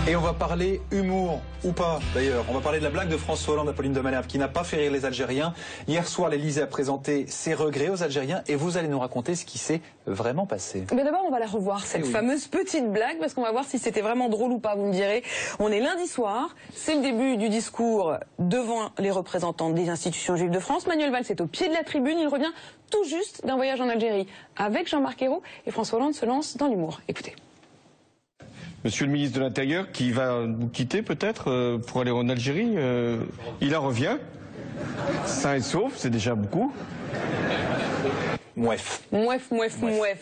Et on va parler humour, ou pas d'ailleurs. On va parler de la blague de François Hollande, Apolline de Malherbe, qui n'a pas fait rire les Algériens. Hier soir, l'Élysée a présenté ses regrets aux Algériens et vous allez nous raconter ce qui s'est vraiment passé. Mais d'abord, on va la revoir, cette fameuse petite blague, parce qu'on va voir si c'était vraiment drôle ou pas, vous me direz. On est lundi soir, c'est le début du discours devant les représentants des institutions juives de France. Manuel Valls est au pied de la tribune, il revient tout juste d'un voyage en Algérie avec Jean-Marc Ayrault et François Hollande se lance dans l'humour. Écoutez. Monsieur le ministre de l'Intérieur, qui va nous quitter peut-être pour aller en Algérie, il en revient, sain et sauf, c'est déjà beaucoup. Mouef.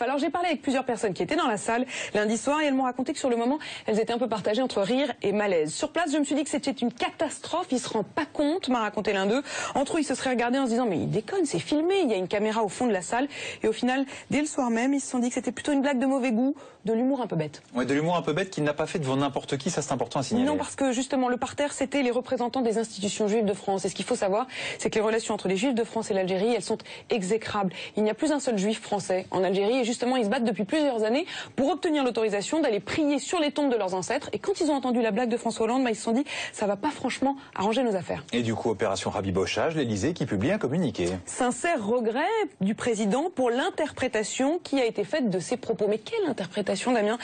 Alors j'ai parlé avec plusieurs personnes qui étaient dans la salle lundi soir et elles m'ont raconté que sur le moment, elles étaient un peu partagées entre rire et malaise. Sur place, je me suis dit que c'était une catastrophe, ils se rendent pas compte, m'a raconté l'un d'eux. Entre eux, ils se seraient regardés en se disant mais il déconne, c'est filmé, il y a une caméra au fond de la salle. Et au final, dès le soir même, ils se sont dit que c'était plutôt une blague de mauvais goût, de l'humour un peu bête. Ouais, de l'humour un peu bête qu'il n'a pas fait devant n'importe qui, ça c'est important à signaler. Non, parce que justement, le parterre, c'était les représentants des institutions juives de France. Et ce qu'il faut savoir, c'est que les relations entre les juifs de France et l'Algérie, elles sont exécrables. Il n'y a plus un seul juif français en Algérie et justement ils se battent depuis plusieurs années pour obtenir l'autorisation d'aller prier sur les tombes de leurs ancêtres et quand ils ont entendu la blague de François Hollande, ils se sont dit ça va pas franchement arranger nos affaires. Et du coup opération rabibochage, l'Élysée qui publie un communiqué. Sincère regret du président pour l'interprétation qui a été faite de ses propos. Mais quelle interprétation, Damien?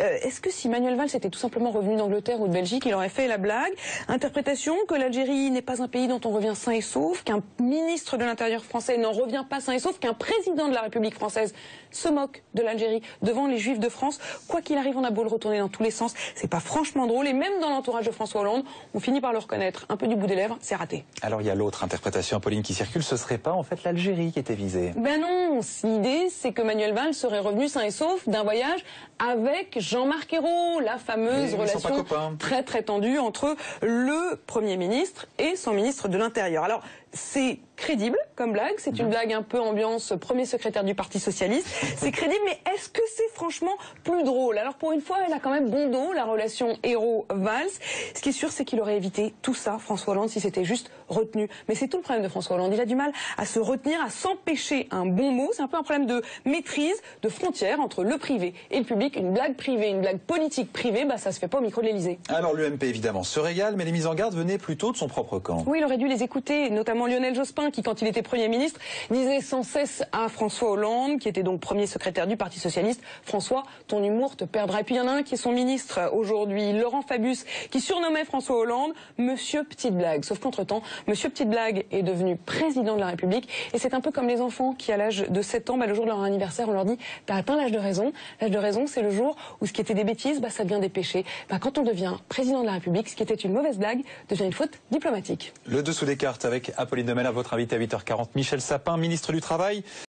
Est-ce que si Manuel Valls était tout simplement revenu d'Angleterre ou de Belgique, il aurait fait la blague? Interprétation que l'Algérie n'est pas un pays dont on revient sain et sauf, qu'un ministre de l'Intérieur français n'en revient pas sain et sauf, qu'un président de la République française se moque de l'Algérie devant les Juifs de France. Quoi qu'il arrive, on a beau le retourner dans tous les sens, c'est pas franchement drôle. Et même dans l'entourage de François Hollande, on finit par le reconnaître. Un peu du bout des lèvres, c'est raté. Alors il y a l'autre interprétation, Apolline, qui circule, ce serait pas en fait l'Algérie qui était visée? Ben non, l'idée c'est que Manuel Valls serait revenu sain et sauf d'un voyage avec Jean-Marc Ayrault, la fameuse relation très tendue entre le Premier ministre et son ministre de l'Intérieur. Alors c'est crédible comme blague, c'est une blague un peu ambiance premier secrétaire du Parti Socialiste, c'est crédible, mais est-ce que c'est franchement plus drôle? Alors pour une fois, elle a quand même bon dos, la relation Ayrault-Valls. Ce qui est sûr, c'est qu'il aurait évité tout ça, François Hollande, si c'était juste retenu. Mais c'est tout le problème de François Hollande, il a du mal à se retenir, à s'empêcher un bon mot, c'est un peu un problème de maîtrise, de frontière entre le privé et le public. Une blague privée, une blague politique privée, bah ça se fait pas au micro de l'Élysée. Alors l'UMP évidemment se régale, mais les mises en garde venaient plutôt de son propre camp. Oui, il aurait dû les écouter, notamment Lionel Jospin, qui quand il était Premier ministre, disait sans cesse à François Hollande, qui était donc premier secrétaire du Parti Socialiste, François, ton humour te perdra. Et puis il y en a un qui est son ministre aujourd'hui, Laurent Fabius, qui surnommait François Hollande Monsieur Petite Blague. Sauf qu'entre-temps, Monsieur Petite Blague est devenu président de la République. Et c'est un peu comme les enfants qui, à l'âge de 7 ans, le jour de leur anniversaire, on leur dit « T'as atteint l'âge de raison ». L'âge de raison, c'est le jour où ce qui était des bêtises, ça devient des péchés. Quand on devient président de la République, ce qui était une mauvaise blague devient une faute diplomatique. Le dessous des cartes avec Apolline de Malherbe, votre invité à 8h40, Michel Sapin, ministre du Travail.